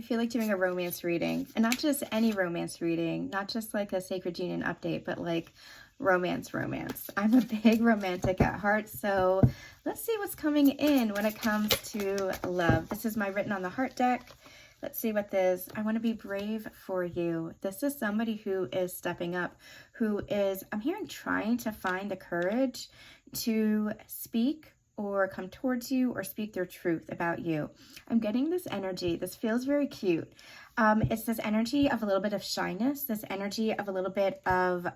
feel like doing a romance reading, and not just any romance reading, not just like a Sacred Union update, but like romance. I'm a big romantic at heart, so let's see what's coming in when it comes to love. This is my Written on the Heart deck. Let's see what this, I want to be brave for you. This is somebody who is stepping up, who is, I'm hearing, trying to find the courage to speak or come towards you or speak their truth about you. I'm getting this energy. This feels very cute. It's this energy of a little bit of shyness, this energy of a little bit of,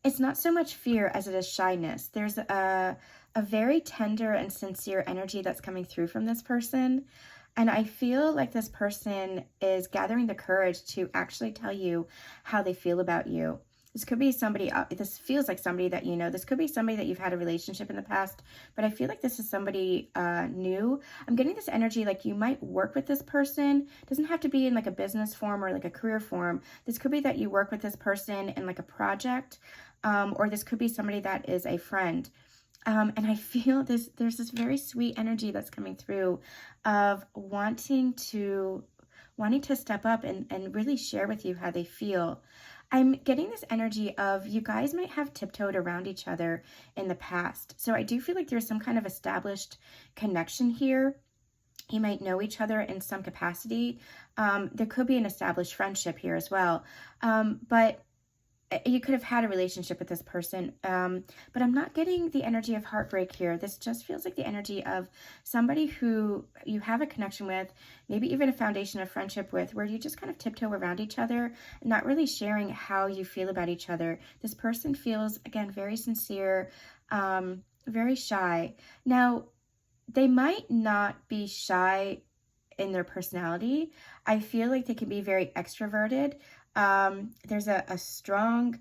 it's not so much fear as it is shyness. There's a very tender and sincere energy that's coming through from this person. And I feel like this person is gathering the courage to actually tell you how they feel about you. This could be somebody, this feels like somebody that you know. This could be somebody that you've had a relationship in the past, but I feel like this is somebody new. I'm getting this energy like you might work with this person. It doesn't have to be in like a business form or like a career form. This could be that you work with this person in like a project, or this could be somebody that is a friend. And I feel there's this very sweet energy that's coming through of wanting to step up and really share with you how they feel. I'm getting this energy of you guys might have tiptoed around each other in the past. So I do feel like there's some kind of established connection here. You might know each other in some capacity. There could be an established friendship here as well. But you could have had a relationship with this person, but I'm not getting the energy of heartbreak here. This just feels like the energy of somebody who you have a connection with, maybe even a foundation of friendship with, where you just kind of tiptoe around each other, not really sharing how you feel about each other. This person feels, again, very sincere, very shy. Now, they might not be shy in their personality. I feel like they can be very extroverted. There's a strong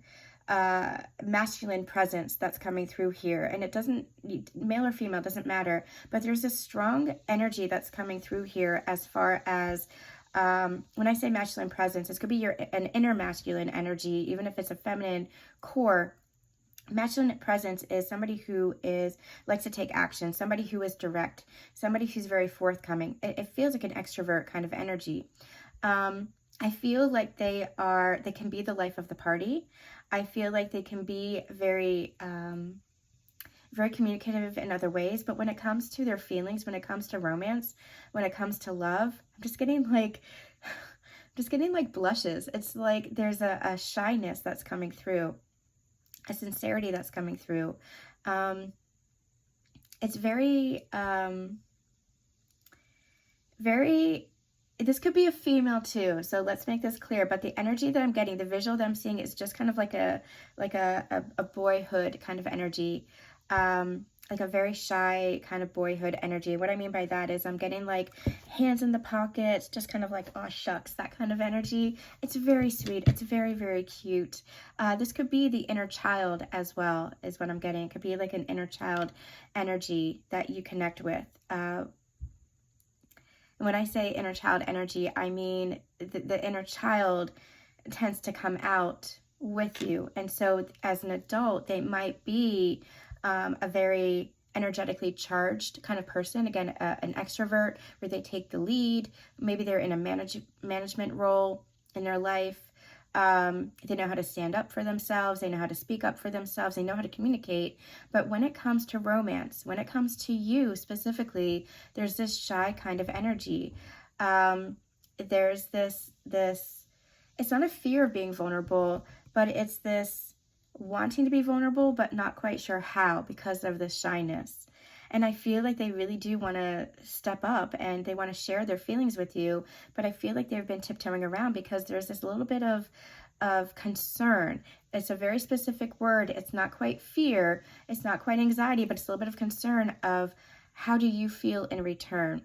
masculine presence that's coming through here, and it doesn't, male or female, doesn't matter, but there's a strong energy that's coming through here as far as when I say masculine presence, this could be an inner masculine energy, even if it's a feminine core. Masculine presence is somebody who likes to take action, somebody who is direct, somebody who's very forthcoming. It feels like an extrovert kind of energy. I feel like they can be the life of the party. I feel like they can be very, very communicative in other ways. But when it comes to their feelings, when it comes to romance, when it comes to love, I'm just getting like blushes. It's like there's a shyness that's coming through, a sincerity that's coming through. It's very, this could be a female too, so let's make this clear, but the energy that I'm getting, the visual that I'm seeing is just kind of like a boyhood kind of energy, like a very shy kind of boyhood energy. What I mean by that is I'm getting like hands in the pockets, just kind of like, oh shucks, that kind of energy. It's very sweet. It's very, very cute. This could be the inner child as well, is what I'm getting. It could be like an inner child energy that you connect with. When I say inner child energy, I mean the inner child tends to come out with you. And so as an adult, they might be a very energetically charged kind of person. Again, an extrovert where they take the lead. Maybe they're in a management role in their life. They know how to stand up for themselves. They know how to speak up for themselves. They know how to communicate. But when it comes to romance, when it comes to you specifically, there's this shy kind of energy. There's this, it's not a fear of being vulnerable, but it's this wanting to be vulnerable, but not quite sure how because of the shyness. And I feel like they really do want to step up and they want to share their feelings with you. But I feel like they've been tiptoeing around because there's this little bit of concern. It's a very specific word. It's not quite fear. It's not quite anxiety, but it's a little bit of concern of how do you feel in return?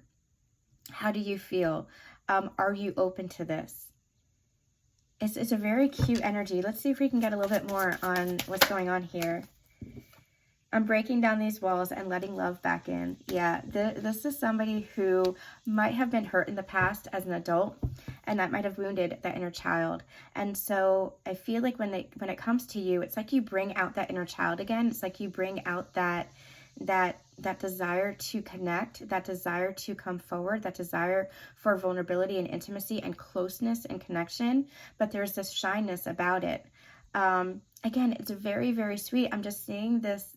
How do you feel? Are you open to this? It's a very cute energy. Let's see if we can get a little bit more on what's going on here. I'm breaking down these walls and letting love back in. Yeah, this is somebody who might have been hurt in the past as an adult, and that might have wounded that inner child. And so I feel like when it comes to you, it's like you bring out that inner child again. It's like you bring out that that desire to connect, that desire to come forward, that desire for vulnerability and intimacy and closeness and connection, but there's this shyness about it. Again, it's very, very sweet. I'm just seeing this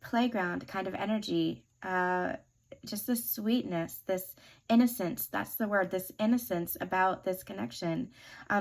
playground kind of energy, just this sweetness, this innocence, that's the word, this innocence about this connection,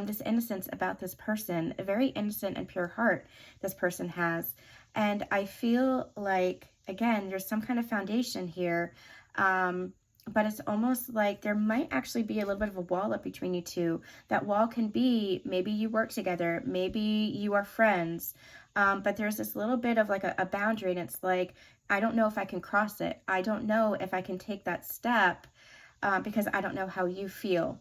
this innocence about this person, a very innocent and pure heart this person has. And I feel like, again, there's some kind of foundation here, but it's almost like there might actually be a little bit of a wall up between you two. That wall can be, maybe you work together, maybe you are friends, but there's this little bit of like a boundary, and it's like, I don't know if I can cross it. I don't know if I can take that step because I don't know how you feel.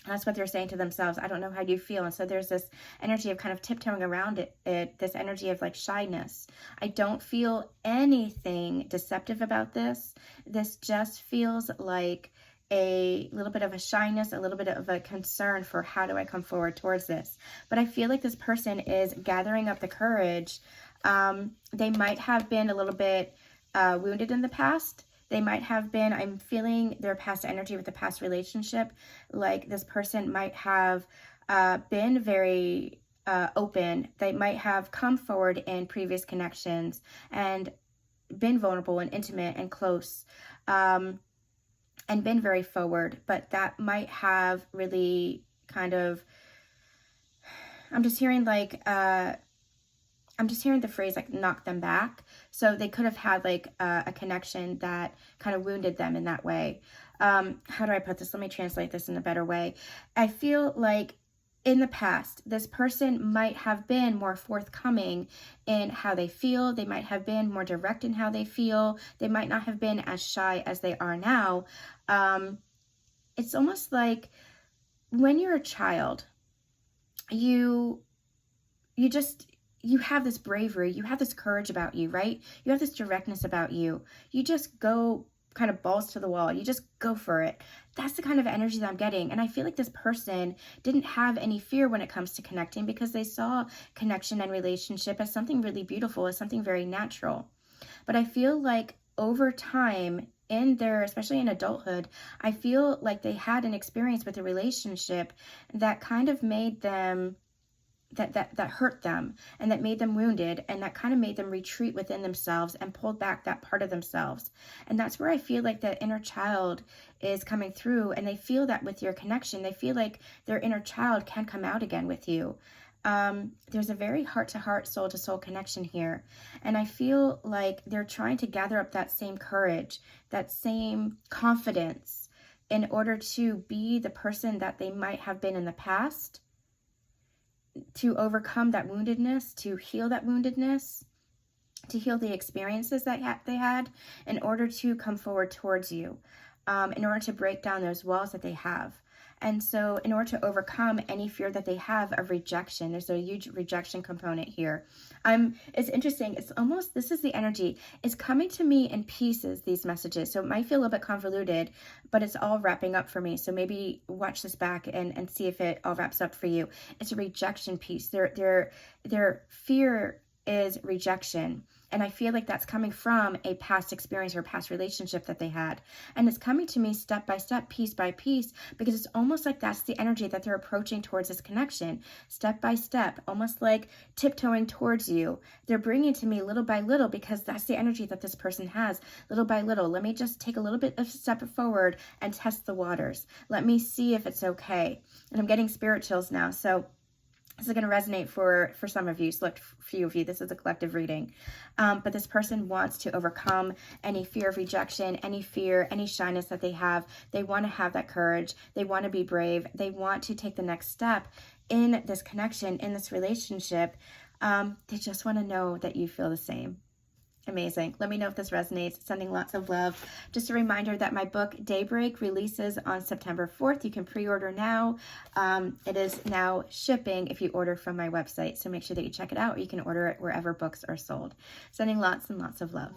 That's what they're saying to themselves. I don't know how you feel. And so there's this energy of kind of tiptoeing around it, this energy of like shyness. I don't feel anything deceptive about this. This just feels like a little bit of a shyness, a little bit of a concern for how do I come forward towards this. But I feel like this person is gathering up the courage. They might have been a little bit wounded in the past. They might have been, I'm feeling their past energy with the past relationship, like this person might have been very open. They might have come forward in previous connections and been vulnerable and intimate and close, and been very forward, but that might have really kind of, I'm just hearing like, I'm just hearing the phrase like knock them back. So they could have had like a connection that kind of wounded them in that way. How do I put this? Let me translate this in a better way. I feel like in the past, this person might have been more forthcoming in how they feel. They might have been more direct in how they feel. They might not have been as shy as they are now. It's almost like when you're a child, you have this bravery, you have this courage about you, right? You have this directness about you. You just go kind of balls to the wall. You just go for it. That's the kind of energy that I'm getting. And I feel like this person didn't have any fear when it comes to connecting because they saw connection and relationship as something really beautiful, as something very natural. But I feel like over time, especially in adulthood, I feel like they had an experience with a relationship that kind of made them that hurt them and that made them wounded, and that kind of made them retreat within themselves and pulled back that part of themselves. And that's where I feel like the inner child is coming through, and they feel that with your connection, they feel like their inner child can come out again with you. There's a very heart-to-heart, soul-to-soul connection here. And I feel like they're trying to gather up that same courage, that same confidence in order to be the person that they might have been in the past, to overcome that woundedness, to heal that woundedness, to heal the experiences that they had in order to come forward towards you, in order to break down those walls that they have. And so in order to overcome any fear that they have of rejection, there's a huge rejection component here. It's interesting. It's almost, this is the energy. It's coming to me in pieces, these messages. So it might feel a little bit convoluted, but it's all wrapping up for me. So maybe watch this back and see if it all wraps up for you. It's a rejection piece. Their fear is rejection. And I feel like that's coming from a past experience or past relationship that they had. And it's coming to me step by step, piece by piece, because it's almost like that's the energy that they're approaching towards this connection. Step by step, almost like tiptoeing towards you. They're bringing to me little by little because that's the energy that this person has. Little by little, let me just take a little bit of step forward and test the waters. Let me see if it's okay. And I'm getting spirit chills now. So this is going to resonate for some of you, select few of you. This is a collective reading. But this person wants to overcome any fear of rejection, any fear, any shyness that they have. They want to have that courage. They want to be brave. They want to take the next step in this connection, in this relationship. They just want to know that you feel the same. Amazing. Let me know if this resonates. Sending lots of love. Just a reminder that my book Daybreak releases on September 4th. You can pre-order now. It is now shipping if you order from my website. So make sure that you check it out, or you can order it wherever books are sold. Sending lots and lots of love.